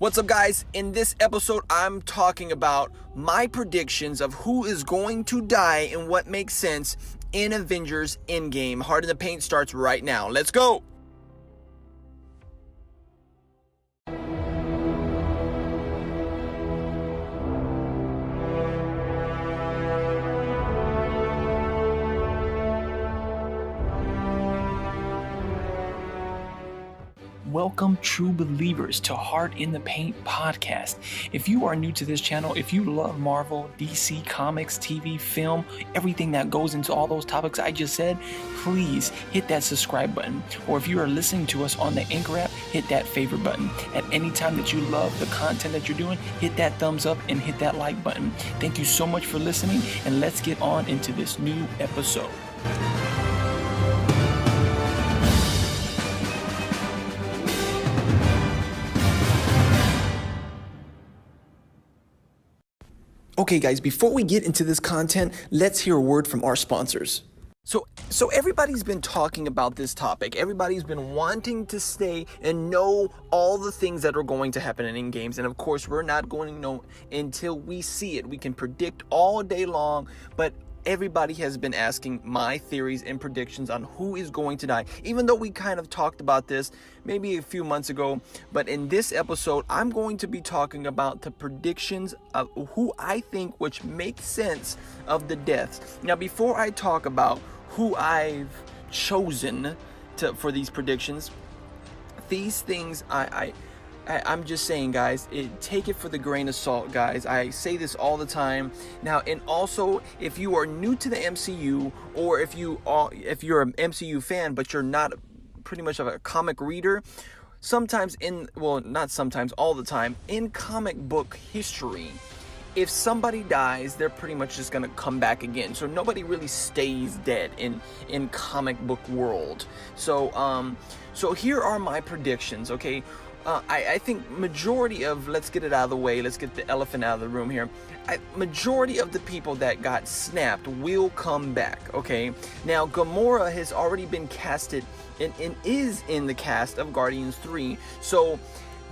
What's up, guys? In this episode, I'm talking about my predictions of who is going to die and what makes sense in Avengers Endgame. Heart in the Paint starts right now. Let's go! Welcome, true believers, to Heart in the Paint podcast. If you are new to this channel, if you love Marvel, DC, comics, TV, film, everything that goes into all those topics I just said, please hit that subscribe button. Or if you are listening to us on the Anchor app, hit that favorite button. At any time that you love the content that you're doing, hit that thumbs up and hit that like button. Thank you so much for listening, and let's get on into this new episode. Okay, guys, before we get into this content, let's hear a word from our sponsors. So everybody's been talking about this topic. Everybody's been wanting to stay and know all the things that are going to happen in games. And of course, we're not going to know until we see it. We can predict all day long, but everybody has been asking my theories and predictions on who is going to die, even though we kind of talked about this maybe a few months ago. But in this episode, I'm going to be talking about the predictions of who I think which makes sense of the deaths. Now, before I talk about who I've chosen for these predictions, these things I'm just saying, guys, take it for the grain of salt, guys. I say this all the time. Now, and also, if you are new to the MCU, or if you're an MCU fan, but you're not pretty much of a comic reader, not sometimes, all the time, in comic book history, if somebody dies, they're pretty much just gonna come back again. So nobody really stays dead in comic book world. So here are my predictions, okay? I think majority of, let's get it out of the way, let's get the elephant out of the room here. Majority of the people that got snapped will come back, okay? Now, Gamora has already been casted and is in the cast of Guardians 3, so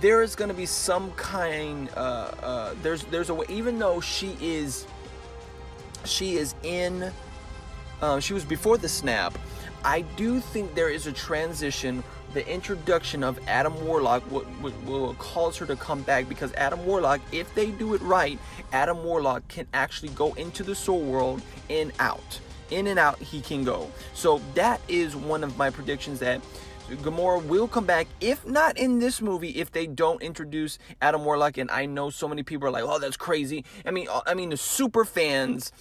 there is going to be some kind, there's a way, even though she was before the snap, I do think there is a transition. The introduction of Adam Warlock will cause her to come back, because Adam Warlock, if they do it right, Adam Warlock can actually go into the soul world and out. In and out he can go. So that is one of my predictions, that Gamora will come back, if not in this movie, if they don't introduce Adam Warlock. And I know so many people are like, oh, that's crazy. I mean the super fans,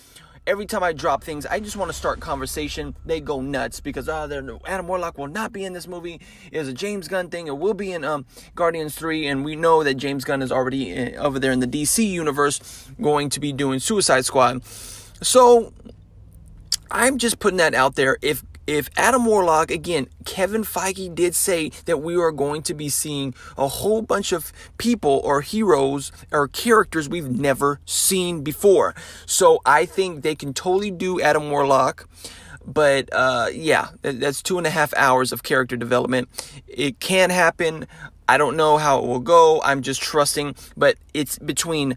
every time I drop things, I just want to start conversation. They go nuts because Adam Warlock will not be in this movie. It was a James Gunn thing. It will be in Guardians 3, and we know that James Gunn is already over there in the DC universe going to be doing Suicide Squad. So I'm just putting that out there. If Adam Warlock, again, Kevin Feige did say that we are going to be seeing a whole bunch of people or heroes or characters we've never seen before. So I think they can totally do Adam Warlock. But yeah, that's 2.5 hours of character development. It can happen. I don't know how it will go. I'm just trusting. But it's between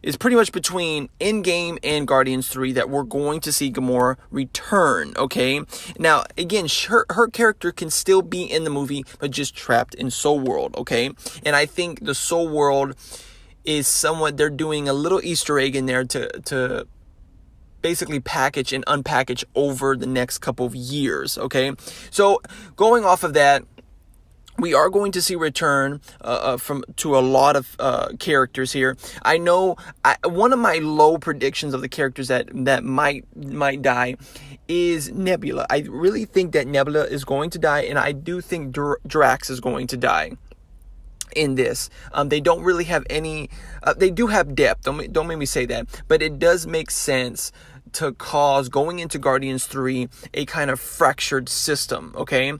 it's pretty much between Endgame and Guardians 3 that we're going to see Gamora return, okay? Now, again, her character can still be in the movie, but just trapped in Soul World, okay? And I think the Soul World is somewhat, they're doing a little Easter egg in there to basically package and unpackage over the next couple of years, okay? So, going off of that, we are going to see return to a lot of characters here. I know one of my low predictions of the characters that might die is Nebula. I really think that Nebula is going to die, and I do think Drax is going to die in this. They don't really have any. They do have depth. Don't make me say that, but it does make sense to cause, going into Guardians 3, a kind of fractured system, okay?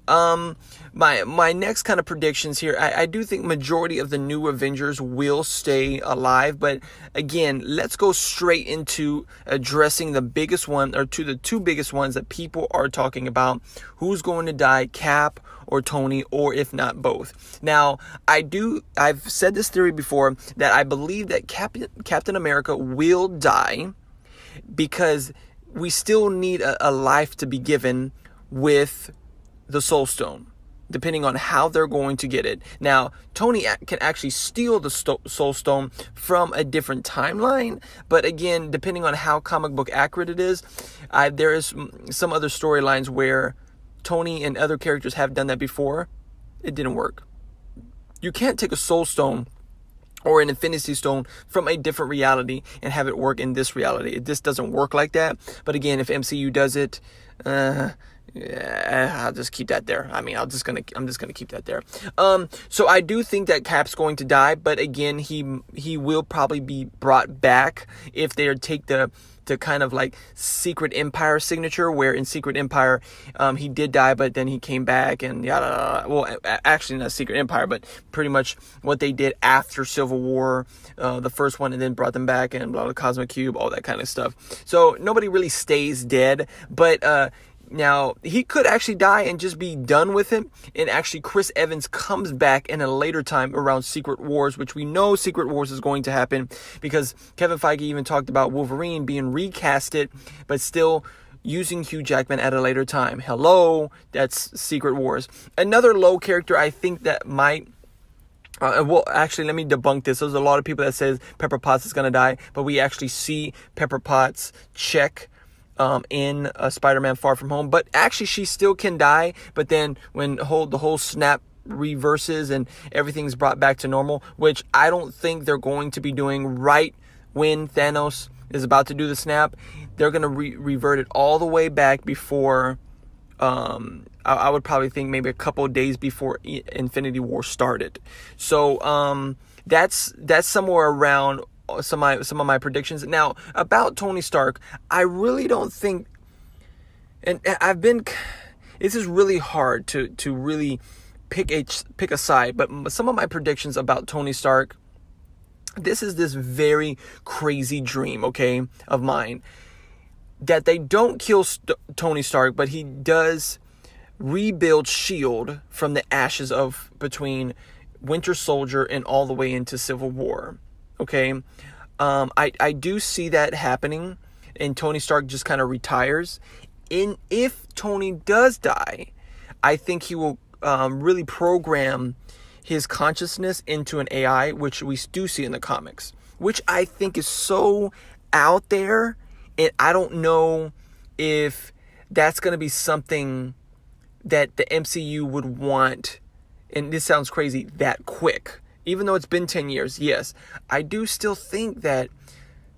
My next kind of predictions here, I do think majority of the new Avengers will stay alive, but again, let's go straight into addressing the biggest one, or the two biggest ones that people are talking about. Who's going to die, Cap or Tony, or if not both? Now, I've said this theory before, that I believe that Captain America will die, because we still need a life to be given with the Soul Stone, depending on how they're going to get it. Now, Tony can actually steal the Soul Stone from a different timeline, but again, depending on how comic book accurate it is, there is some other storylines where Tony and other characters have done that before. It didn't work. You can't take a Soul Stone or an Infinity Stone from a different reality and have it work in this reality. It just doesn't work like that. But again, if MCU does it, I'll just keep that there. I mean, I'm just gonna keep that there. So I do think that Cap's going to die, but again, he will probably be brought back if they take the kind of like Secret Empire signature, where in Secret Empire, he did die, but then he came back and yada. Well, actually not Secret Empire, but pretty much what they did after Civil War, the first one, and then brought them back and blah, blah, Cosmic Cube, all that kind of stuff. So nobody really stays dead, but now he could actually die and just be done with him, and actually Chris Evans comes back in a later time around Secret Wars, which we know Secret Wars is going to happen, because Kevin Feige even talked about Wolverine being recasted, but still using Hugh Jackman at a later time. Hello, that's Secret Wars. Another low character I think that might well, actually, let me debunk this. There's a lot of people that says Pepper Potts is going to die, but we actually see Pepper Potts check in Spider-Man Far From Home. But actually, she still can die. But then when the whole snap reverses and everything's brought back to normal, which I don't think they're going to be doing right when Thanos is about to do the snap, they're going to revert it all the way back before... I would probably think maybe a couple of days before Infinity War started. So that's somewhere around some of my predictions. Now, about Tony Stark, I really don't think, and this is really hard to really pick a side, but some of my predictions about Tony Stark, this is this very crazy dream, okay, of mine, that they don't kill Tony Stark, but he does rebuild S.H.I.E.L.D. from the ashes of between Winter Soldier and all the way into Civil War. Okay, I do see that happening, and Tony Stark just kind of retires. If Tony does die, I think he will really program his consciousness into an AI, which we do see in the comics, which I think is so out there. And I don't know if that's going to be something that the MCU would want, and this sounds crazy, that quick. Even though it's been 10 years, yes, I do still think that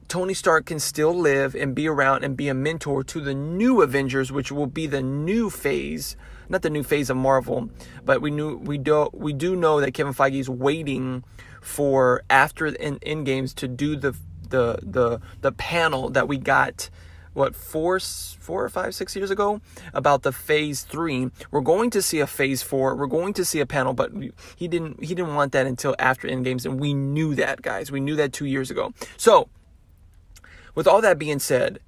Tony Stark can still live and be around and be a mentor to the new Avengers, which will be the new phase, not the new phase of Marvel, but we do know that Kevin Feige is waiting for after Endgames to do the panel that we got, what, 4 or 5, 6 years ago, about the phase 3. We're going to see a phase 4. We're going to see a panel, but he didn't want that until after Endgames, and we knew that, guys. We knew that 2 years ago. So, with all that being said,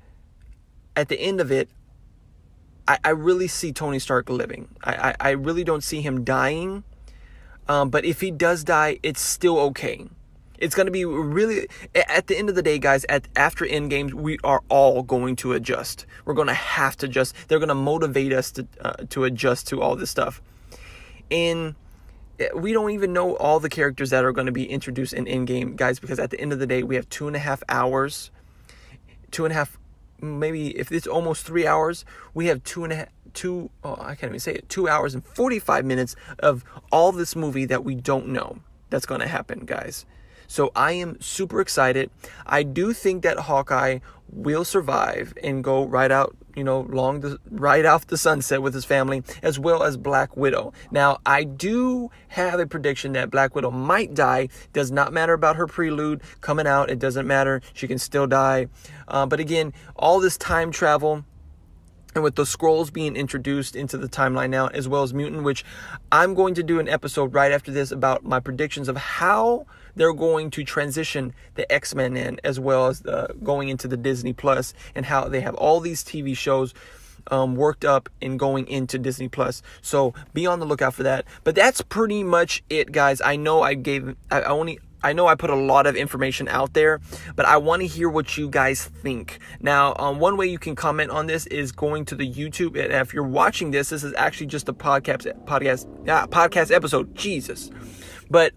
at the end of it, I really see Tony Stark living. I really don't see him dying. But if he does die, it's still okay. It's going to be really, at the end of the day, guys, after Endgame, we are all going to adjust. We're going to have to adjust. They're going to motivate us to adjust to all this stuff. And we don't even know all the characters that are going to be introduced in Endgame, guys, because at the end of the day, we have 2.5 hours. 2.5, maybe if it's almost 3 hours, we have 2 hours and 45 minutes of all this movie that we don't know that's going to happen, guys. So I am super excited. I do think that Hawkeye will survive and go right out, right off the sunset with his family, as well as Black Widow. Now, I do have a prediction that Black Widow might die. Does not matter about her prelude coming out. It doesn't matter. She can still die. But again, all this time travel, and with the scrolls being introduced into the timeline now, as well as Mutant, which I'm going to do an episode right after this about my predictions of how they're going to transition the X-Men in, as well as going into the Disney Plus, and how they have all these TV shows worked up and going into Disney Plus. So be on the lookout for that. But that's pretty much it, guys. I know I put a lot of information out there, but I want to hear what you guys think. Now, one way you can comment on this is going to the YouTube. And if you're watching this is actually just a podcast episode. Jesus. But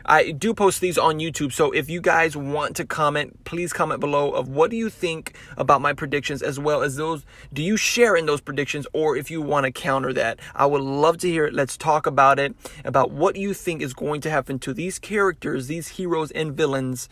I do post these on YouTube. So if you guys want to comment, please comment below of what do you think about my predictions, as well as those. Do you share in those predictions, or if you want to counter that? I would love to hear it. Let's talk about it, about what you think is going to happen to these characters, these heroes and villains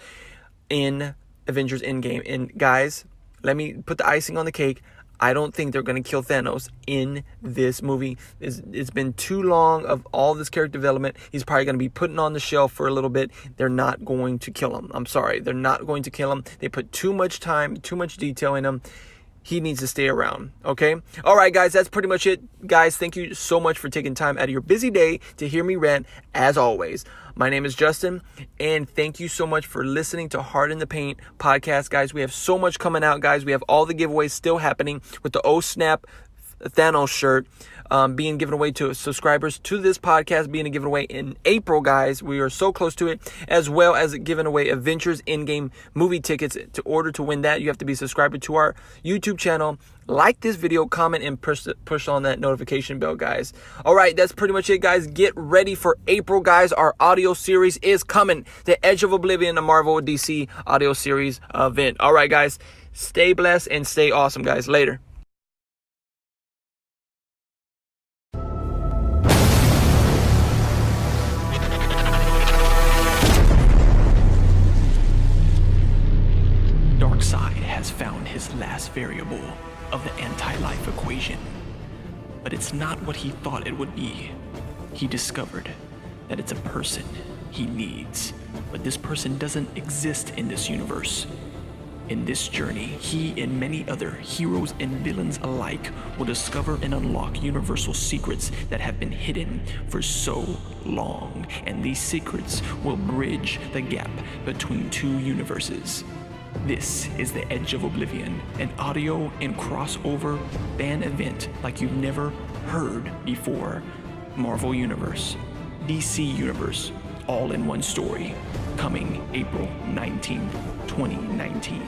in Avengers Endgame. And guys, let me put the icing on the cake. I don't think they're going to kill Thanos in this movie. It's been too long of all this character development. He's probably going to be putting on the shelf for a little bit. They're not going to kill him. I'm sorry. They're not going to kill him. They put too much time, too much detail in him. He needs to stay around. Okay? All right, guys. That's pretty much it. Guys, thank you so much for taking time out of your busy day to hear me rant, as always. My name is Justin, and thank you so much for listening to Heart in the Paint podcast, guys. We have so much coming out, guys. We have all the giveaways still happening with the Oh Snap Thanos shirt being given away to subscribers to this podcast, being given away in April, guys. We are so close to it, as well as giving away Avengers Endgame movie tickets. To order to win that, you have to be subscribed to our YouTube channel, like this video, comment, and push on that notification bell, guys. All right, that's pretty much it, guys. Get ready for April, guys. Our audio series is coming. The Edge of Oblivion, the Marvel DC audio series event. All right, guys. Stay blessed and stay awesome, guys. Later. Darkseid has found his last variable of the anti-life equation, but it's not what he thought it would be. He discovered that it's a person he needs, but this person doesn't exist in this universe. In this journey, he and many other heroes and villains alike will discover and unlock universal secrets that have been hidden for so long, and these secrets will bridge the gap between two universes. This is the Edge of Oblivion, an audio and crossover fan event like you've never heard before. Marvel Universe, DC Universe, all in one story, coming April 19th, 2019.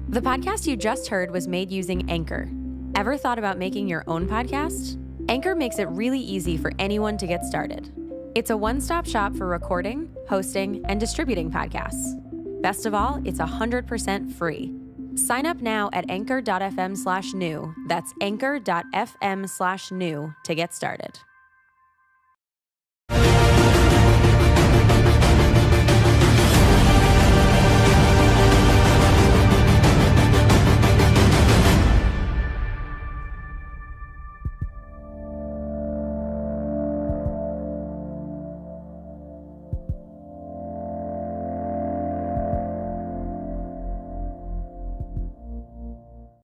The podcast you just heard was made using Anchor. Ever thought about making your own podcast? Anchor makes it really easy for anyone to get started. It's a one-stop shop for recording, hosting, and distributing podcasts. Best of all, it's 100% free. Sign up now at anchor.fm/new. That's anchor.fm/new to get started.